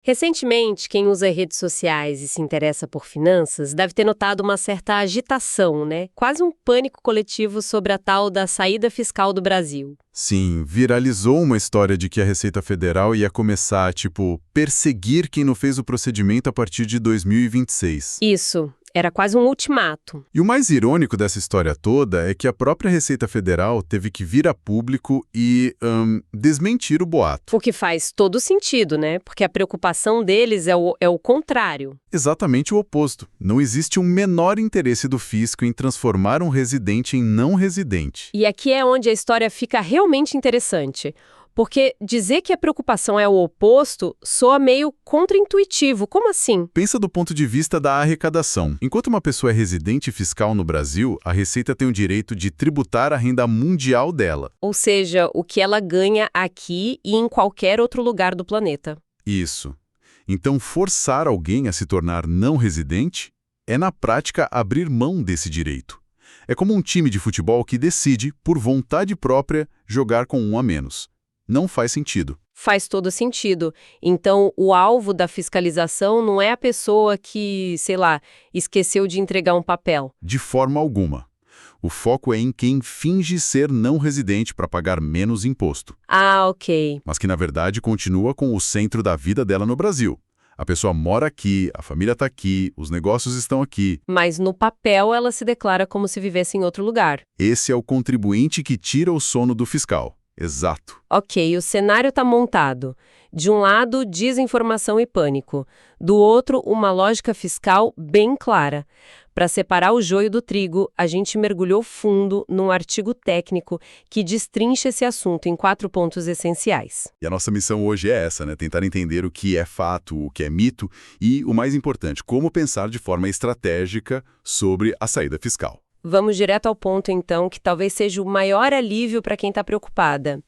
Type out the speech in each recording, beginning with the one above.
Recentemente, quem usa redes sociais e se interessa por finanças deve ter notado uma certa agitação, né? Quase um pânico coletivo sobre a tal da saída fiscal do Brasil. Sim, viralizou uma história de que a Receita Federal ia começar a, perseguir quem não fez o procedimento a partir de 2026. Isso, era quase um ultimato. E o mais irônico dessa história toda é que a própria Receita Federal teve que vir a público e desmentir o boato. O que faz todo sentido, né? Porque a preocupação deles é o contrário. Exatamente o oposto. Não existe um menor interesse do fisco em transformar um residente em não residente. E aqui é onde a história fica realmente interessante. Porque dizer que a preocupação é o oposto soa meio contraintuitivo. Como assim? Pensa do ponto de vista da arrecadação. Enquanto uma pessoa é residente fiscal no Brasil, a Receita tem o direito de tributar a renda mundial dela. Ou seja, o que ela ganha aqui e em qualquer outro lugar do planeta. Isso. Então, forçar alguém a se tornar não residente é, na prática, abrir mão desse direito. É como um time de futebol que decide, por vontade própria, jogar com um a menos. Não faz sentido. Faz todo sentido. Então, o alvo da fiscalização não é a pessoa que, esqueceu de entregar um papel. De forma alguma. O foco é em quem finge ser não residente para pagar menos imposto. Ah, ok. Mas que, na verdade, continua com o centro da vida dela no Brasil. A pessoa mora aqui, a família está aqui, os negócios estão aqui. Mas no papel ela se declara como se vivesse em outro lugar. Esse é o contribuinte que tira o sono do fiscal. Exato. Ok, o cenário está montado. De um lado, desinformação e pânico. Do outro, uma lógica fiscal bem clara. Para separar o joio do trigo, a gente mergulhou fundo num artigo técnico que destrincha esse assunto em 4 pontos essenciais. E a nossa missão hoje é essa, né? Tentar entender o que é fato, o que é mito e, o mais importante, como pensar de forma estratégica sobre a saída fiscal. Vamos direto ao ponto, então, que talvez seja o maior alívio para quem está preocupada.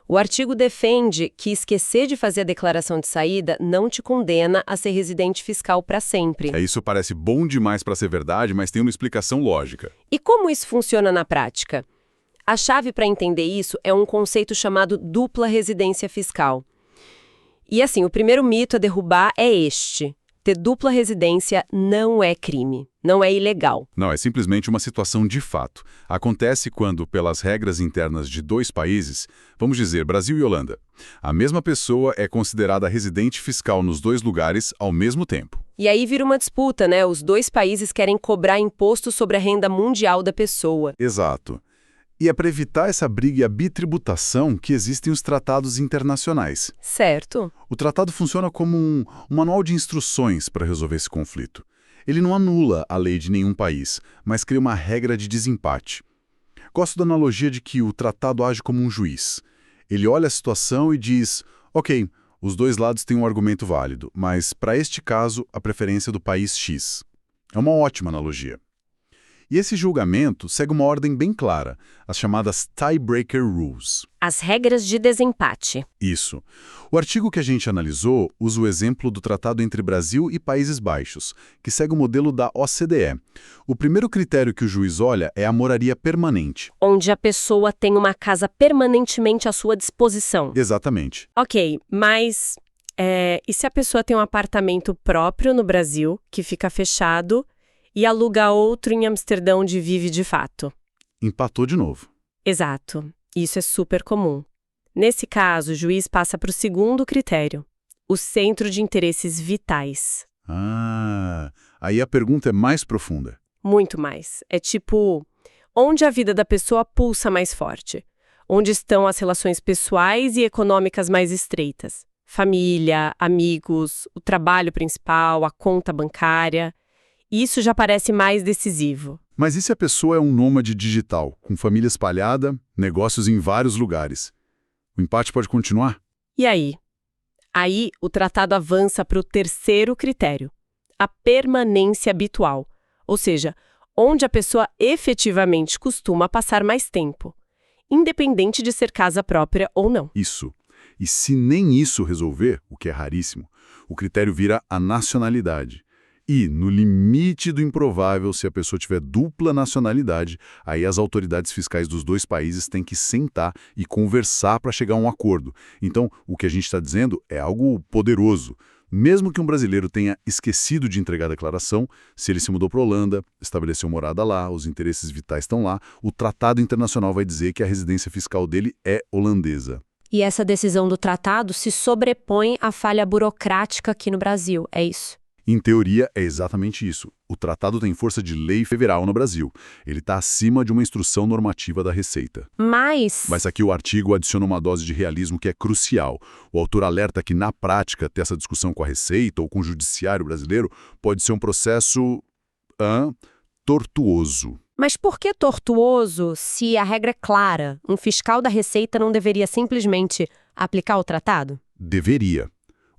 O artigo defende que esquecer de fazer a declaração de saída não te condena a ser residente fiscal para sempre. Isso parece bom demais para ser verdade, mas tem uma explicação lógica. E como isso funciona na prática? A chave para entender isso é um conceito chamado dupla residência fiscal. E assim, o primeiro mito a derrubar é este: ter dupla residência não é crime, não é ilegal. Não, é simplesmente uma situação de fato. Acontece quando, pelas regras internas de 2 países, vamos dizer Brasil e Holanda, a mesma pessoa é considerada residente fiscal nos 2 lugares ao mesmo tempo. E aí vira uma disputa, né? Os 2 países querem cobrar imposto sobre a renda mundial da pessoa. Exato. E é para evitar essa briga e a bitributação que existem os tratados internacionais. Certo. O tratado funciona como um manual de instruções para resolver esse conflito. Ele não anula a lei de nenhum país, mas cria uma regra de desempate. Gosto da analogia de que o tratado age como um juiz. Ele olha a situação e diz, ok, os 2 lados têm um argumento válido, mas para este caso, a preferência do país X. É uma ótima analogia. E esse julgamento segue uma ordem bem clara, as chamadas Tiebreaker Rules. As regras de desempate. Isso. O artigo que a gente analisou usa o exemplo do tratado entre Brasil e Países Baixos, que segue o modelo da OCDE. O primeiro critério que o juiz olha é a moraria permanente. Onde a pessoa tem uma casa permanentemente à sua disposição. Exatamente. Ok, mas e se a pessoa tem um apartamento próprio no Brasil, que fica fechado, e aluga outro em Amsterdã onde vive de fato? Empatou de novo. Exato. Isso é super comum. Nesse caso, o juiz passa para o segundo critério, o centro de interesses vitais. Aí a pergunta é mais profunda. Muito mais. É tipo, onde a vida da pessoa pulsa mais forte? Onde estão as relações pessoais e econômicas mais estreitas? Família, amigos, o trabalho principal, a conta bancária. Isso já parece mais decisivo. Mas e se a pessoa é um nômade digital, com família espalhada, negócios em vários lugares? O empate pode continuar? E aí? Aí, o tratado avança para o terceiro critério, a permanência habitual, ou seja, onde a pessoa efetivamente costuma passar mais tempo, independente de ser casa própria ou não. Isso. E se nem isso resolver, o que é raríssimo, o critério vira a nacionalidade. E, no limite do improvável, se a pessoa tiver dupla nacionalidade, aí as autoridades fiscais dos 2 países têm que sentar e conversar para chegar a um acordo. Então, o que a gente está dizendo é algo poderoso. Mesmo que um brasileiro tenha esquecido de entregar a declaração, se ele se mudou para a Holanda, estabeleceu morada lá, os interesses vitais estão lá, o tratado internacional vai dizer que a residência fiscal dele é holandesa. E essa decisão do tratado se sobrepõe à falha burocrática aqui no Brasil, é isso? Em teoria, é exatamente isso. O tratado tem força de lei federal no Brasil. Ele está acima de uma instrução normativa da Receita. Mas aqui o artigo adiciona uma dose de realismo que é crucial. O autor alerta que, na prática, ter essa discussão com a Receita ou com o judiciário brasileiro pode ser um processo tortuoso. Mas por que tortuoso se a regra é clara? Um fiscal da Receita não deveria simplesmente aplicar o tratado? Deveria.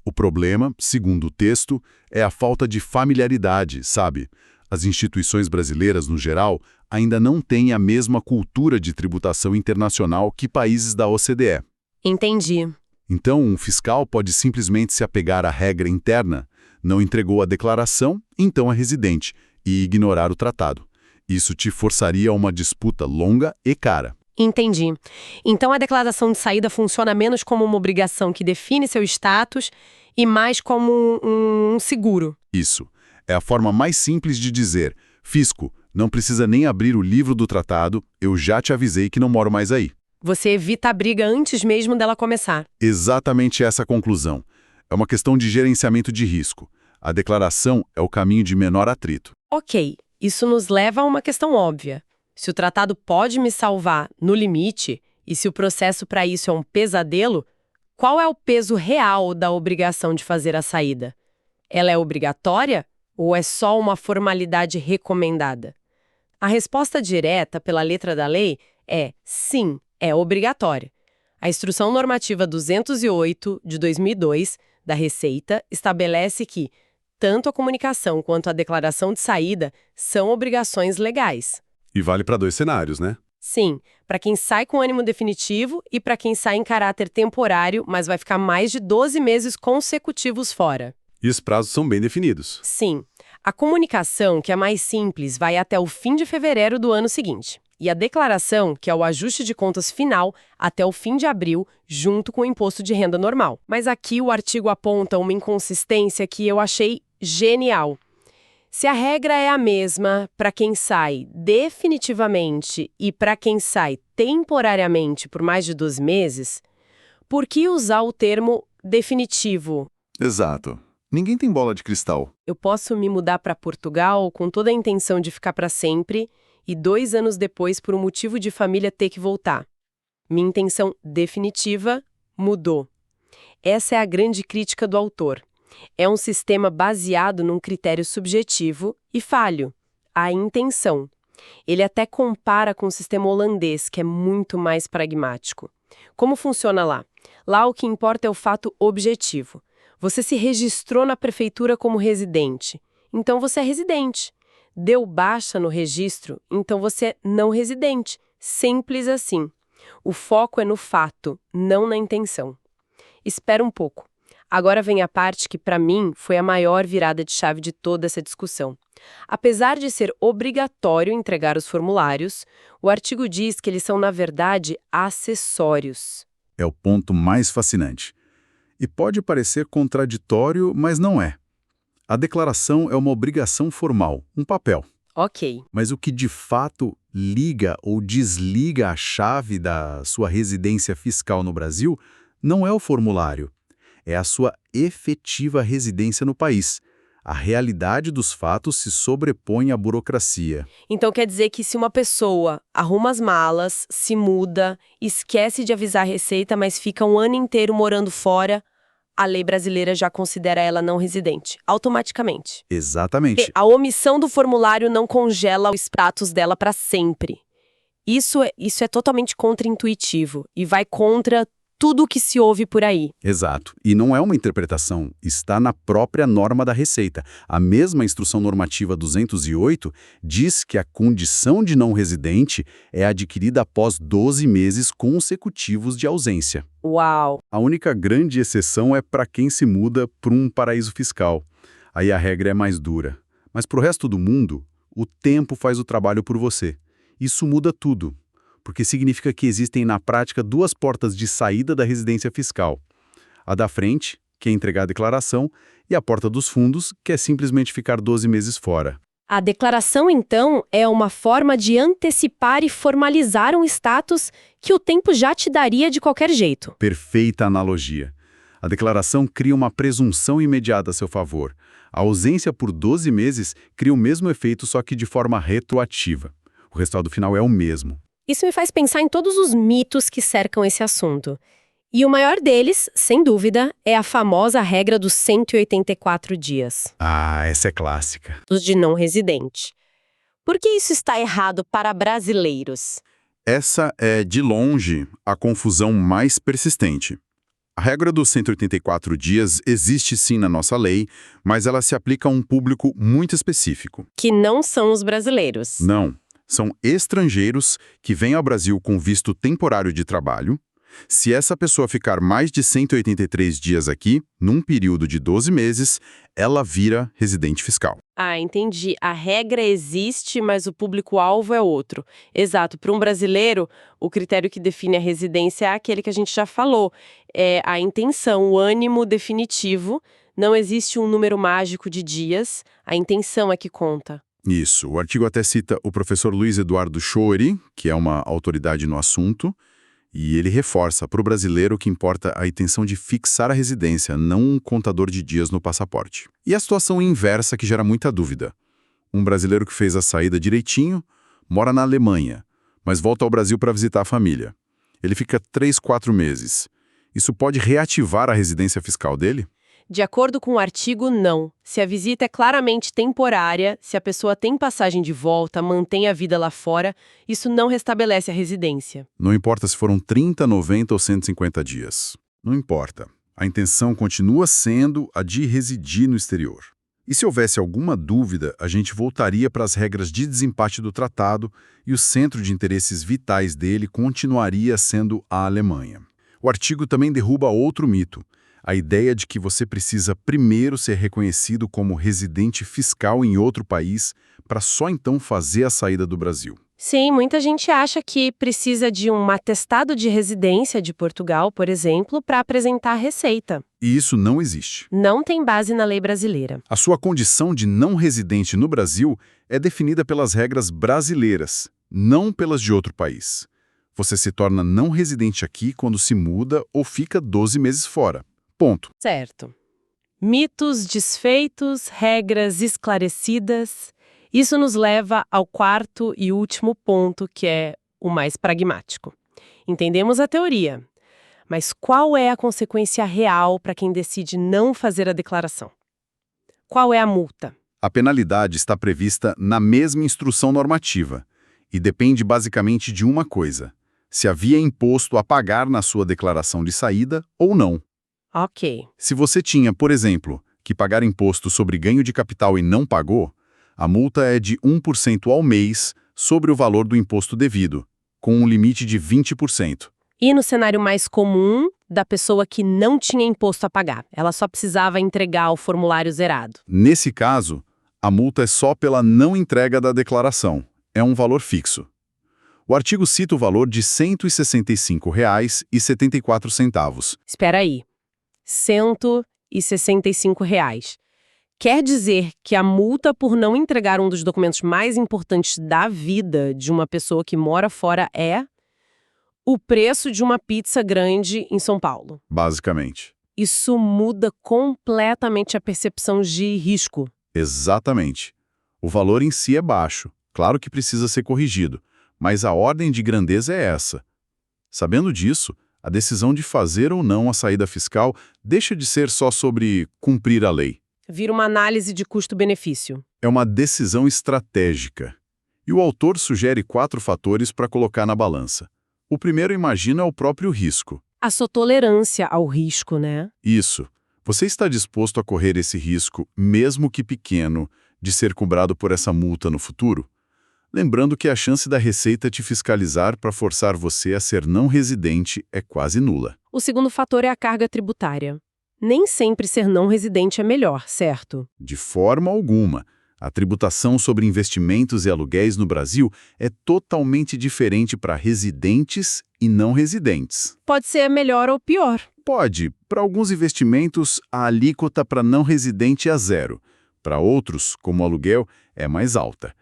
O problema, segundo o texto, é a falta de familiaridade, sabe? As instituições brasileiras, no geral, ainda não têm a mesma cultura de tributação internacional que países da OCDE. Entendi. Então, um fiscal pode simplesmente se apegar à regra interna, não entregou a declaração, então é residente, e ignorar o tratado. Isso te forçaria a uma disputa longa e cara. Entendi. Então a declaração de saída funciona menos como uma obrigação que define seu status e mais como um seguro. Isso. É a forma mais simples de dizer: fisco, não precisa nem abrir o livro do tratado, eu já te avisei que não moro mais aí. Você evita a briga antes mesmo dela começar. Exatamente essa a conclusão. É uma questão de gerenciamento de risco. A declaração é o caminho de menor atrito. Ok, isso nos leva a uma questão óbvia. Se o tratado pode me salvar no limite, e se o processo para isso é um pesadelo, qual é o peso real da obrigação de fazer a saída? Ela é obrigatória ou é só uma formalidade recomendada? A resposta direta pela letra da lei é sim, é obrigatória. A Instrução Normativa 208, de 2002, da Receita, estabelece que tanto a comunicação quanto a declaração de saída são obrigações legais. E vale para 2 cenários, né? Sim, para quem sai com ânimo definitivo e para quem sai em caráter temporário, mas vai ficar mais de 12 meses consecutivos fora. E os prazos são bem definidos. Sim, a comunicação, que é mais simples, vai até o fim de fevereiro do ano seguinte. E a declaração, que é o ajuste de contas final, até o fim de abril, junto com o imposto de renda normal. Mas aqui o artigo aponta uma inconsistência que eu achei genial. Se a regra é a mesma para quem sai definitivamente e para quem sai temporariamente por mais de 12 meses, por que usar o termo definitivo? Exato. Ninguém tem bola de cristal. Eu posso me mudar para Portugal com toda a intenção de ficar para sempre e 2 anos depois, por um motivo de família, ter que voltar. Minha intenção definitiva mudou. Essa é a grande crítica do autor. É um sistema baseado num critério subjetivo e falho, a intenção. Ele até compara com o sistema holandês, que é muito mais pragmático. Como funciona lá? Lá o que importa é o fato objetivo. Você se registrou na prefeitura como residente, então você é residente. Deu baixa no registro, então você é não residente. Simples assim. O foco é no fato, não na intenção. Espera um pouco. Agora vem a parte que, para mim, foi a maior virada de chave de toda essa discussão. Apesar de ser obrigatório entregar os formulários, o artigo diz que eles são, na verdade, acessórios. É o ponto mais fascinante. E pode parecer contraditório, mas não é. A declaração é uma obrigação formal, um papel. Ok. Mas o que de fato liga ou desliga a chave da sua residência fiscal no Brasil não é o formulário. É a sua efetiva residência no país. A realidade dos fatos se sobrepõe à burocracia. Então quer dizer que se uma pessoa arruma as malas, se muda, esquece de avisar a Receita, mas fica um ano inteiro morando fora, a lei brasileira já considera ela não residente, automaticamente. Exatamente. E a omissão do formulário não congela o status dela para sempre. Isso é totalmente contraintuitivo e vai contra tudo o que se ouve por aí. Exato. E não é uma interpretação, está na própria norma da Receita. A mesma Instrução Normativa 208 diz que a condição de não residente é adquirida após 12 meses consecutivos de ausência. Uau! A única grande exceção é para quem se muda para um paraíso fiscal. Aí a regra é mais dura. Mas para o resto do mundo, o tempo faz o trabalho por você. Isso muda tudo. Porque significa que existem na prática 2 portas de saída da residência fiscal. A da frente, que é entregar a declaração, e a porta dos fundos, que é simplesmente ficar 12 meses fora. A declaração, então, é uma forma de antecipar e formalizar um status que o tempo já te daria de qualquer jeito. Perfeita analogia. A declaração cria uma presunção imediata a seu favor. A ausência por 12 meses cria o mesmo efeito, só que de forma retroativa. O resultado final é o mesmo. Isso me faz pensar em todos os mitos que cercam esse assunto. E o maior deles, sem dúvida, é a famosa regra dos 184 dias. Ah, essa é clássica. Dos de não residente. Por que isso está errado para brasileiros? Essa é, de longe, a confusão mais persistente. A regra dos 184 dias existe sim na nossa lei, mas ela se aplica a um público muito específico. Que não são os brasileiros. Não, são estrangeiros que vêm ao Brasil com visto temporário de trabalho. Se essa pessoa ficar mais de 183 dias aqui, num período de 12 meses, ela vira residente fiscal. Ah, entendi. A regra existe, mas o público-alvo é outro. Exato. Para um brasileiro, o critério que define a residência é aquele que a gente já falou. É a intenção, o ânimo definitivo. Não existe um número mágico de dias. A intenção é que conta. Isso. O artigo até cita o professor Luiz Eduardo Schoeri, que é uma autoridade no assunto, e ele reforça, para o brasileiro, o que importa a intenção de fixar a residência, não um contador de dias no passaporte. E a situação inversa que gera muita dúvida. Um brasileiro que fez a saída direitinho, mora na Alemanha, mas volta ao Brasil para visitar a família. Ele fica 3, 4 meses. Isso pode reativar a residência fiscal dele? De acordo com o artigo, não. Se a visita é claramente temporária, se a pessoa tem passagem de volta, mantém a vida lá fora, isso não restabelece a residência. Não importa se foram 30, 90 ou 150 dias. Não importa. A intenção continua sendo a de residir no exterior. E se houvesse alguma dúvida, a gente voltaria para as regras de desempate do tratado e o centro de interesses vitais dele continuaria sendo a Alemanha. O artigo também derruba outro mito. A ideia de que você precisa primeiro ser reconhecido como residente fiscal em outro país para só então fazer a saída do Brasil. Sim, muita gente acha que precisa de um atestado de residência de Portugal, por exemplo, para apresentar a receita. E isso não existe. Não tem base na lei brasileira. A sua condição de não residente no Brasil é definida pelas regras brasileiras, não pelas de outro país. Você se torna não residente aqui quando se muda ou fica 12 meses fora. Ponto. Certo. Mitos desfeitos, regras esclarecidas. Isso nos leva ao quarto e último ponto, que é o mais pragmático. Entendemos a teoria, mas qual é a consequência real para quem decide não fazer a declaração? Qual é a multa? A penalidade está prevista na mesma instrução normativa e depende basicamente de uma coisa: se havia imposto a pagar na sua declaração de saída ou não. Ok. Se você tinha, por exemplo, que pagar imposto sobre ganho de capital e não pagou, a multa é de 1% ao mês sobre o valor do imposto devido, com um limite de 20%. E no cenário mais comum, da pessoa que não tinha imposto a pagar, ela só precisava entregar o formulário zerado. Nesse caso, a multa é só pela não entrega da declaração. É um valor fixo. O artigo cita o valor de R$ 165,74. Espera aí. R$ 165. Quer dizer que a multa por não entregar um dos documentos mais importantes da vida de uma pessoa que mora fora é o preço de uma pizza grande em São Paulo. Basicamente. Isso muda completamente a percepção de risco. Exatamente. O valor em si é baixo. Claro que precisa ser corrigido, mas a ordem de grandeza é essa. Sabendo disso, a decisão de fazer ou não a saída fiscal deixa de ser só sobre cumprir a lei. Vira uma análise de custo-benefício. É uma decisão estratégica. E o autor sugere 4 fatores para colocar na balança. O primeiro, imagina, é o próprio risco. A sua tolerância ao risco, né? Isso. Você está disposto a correr esse risco, mesmo que pequeno, de ser cobrado por essa multa no futuro? Lembrando que a chance da Receita te fiscalizar para forçar você a ser não residente é quase nula. O segundo fator é a carga tributária. Nem sempre ser não residente é melhor, certo? De forma alguma. A tributação sobre investimentos e aluguéis no Brasil é totalmente diferente para residentes e não residentes. Pode ser melhor ou pior. Pode. Para alguns investimentos, a alíquota para não residente é zero. Para outros, como o aluguel, é mais alta.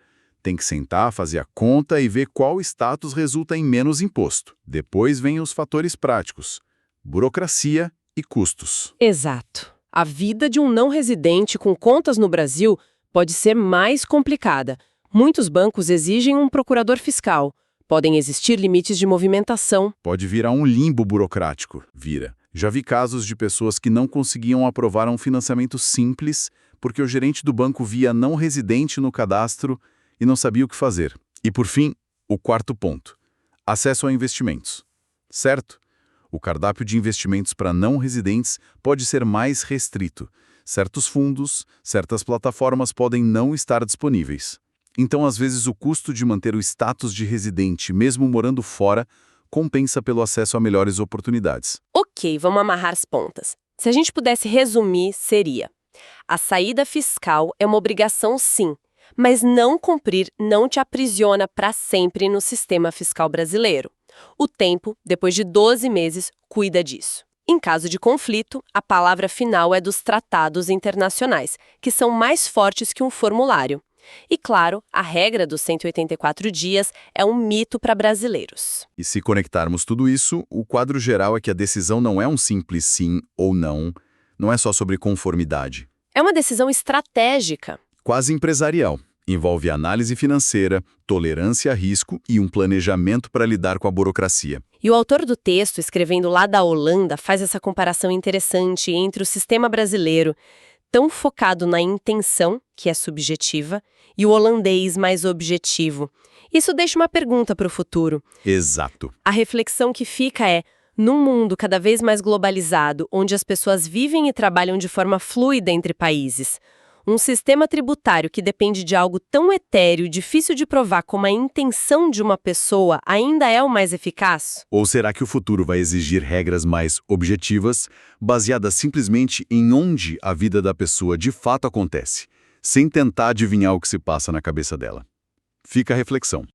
Tem que sentar, fazer a conta e ver qual status resulta em menos imposto. Depois vêm os fatores práticos: burocracia e custos. Exato. A vida de um não residente com contas no Brasil pode ser mais complicada. Muitos bancos exigem um procurador fiscal. Podem existir limites de movimentação. Pode virar um limbo burocrático. Vira. Já vi casos de pessoas que não conseguiam aprovar um financiamento simples porque o gerente do banco via não residente no cadastro e não sabia o que fazer. E por fim, o quarto ponto: acesso a investimentos. Certo? O cardápio de investimentos para não residentes pode ser mais restrito. Certos fundos, certas plataformas podem não estar disponíveis. Então, às vezes, o custo de manter o status de residente, mesmo morando fora, compensa pelo acesso a melhores oportunidades. Ok, vamos amarrar as pontas. Se a gente pudesse resumir, seria: a saída fiscal é uma obrigação, sim, mas não cumprir não te aprisiona para sempre no sistema fiscal brasileiro. O tempo, depois de 12 meses, cuida disso. Em caso de conflito, a palavra final é dos tratados internacionais, que são mais fortes que um formulário. E, claro, a regra dos 184 dias é um mito para brasileiros. E se conectarmos tudo isso, o quadro geral é que a decisão não é um simples sim ou não, não é só sobre conformidade. É uma decisão estratégica. Quase empresarial. Envolve análise financeira, tolerância a risco e um planejamento para lidar com a burocracia. E o autor do texto, escrevendo lá da Holanda, faz essa comparação interessante entre o sistema brasileiro, tão focado na intenção, que é subjetiva, e o holandês mais objetivo. Isso deixa uma pergunta para o futuro. Exato. A reflexão que fica é: num mundo cada vez mais globalizado, onde as pessoas vivem e trabalham de forma fluida entre países, um sistema tributário que depende de algo tão etéreo e difícil de provar como a intenção de uma pessoa ainda é o mais eficaz? Ou será que o futuro vai exigir regras mais objetivas, baseadas simplesmente em onde a vida da pessoa de fato acontece, sem tentar adivinhar o que se passa na cabeça dela? Fica a reflexão.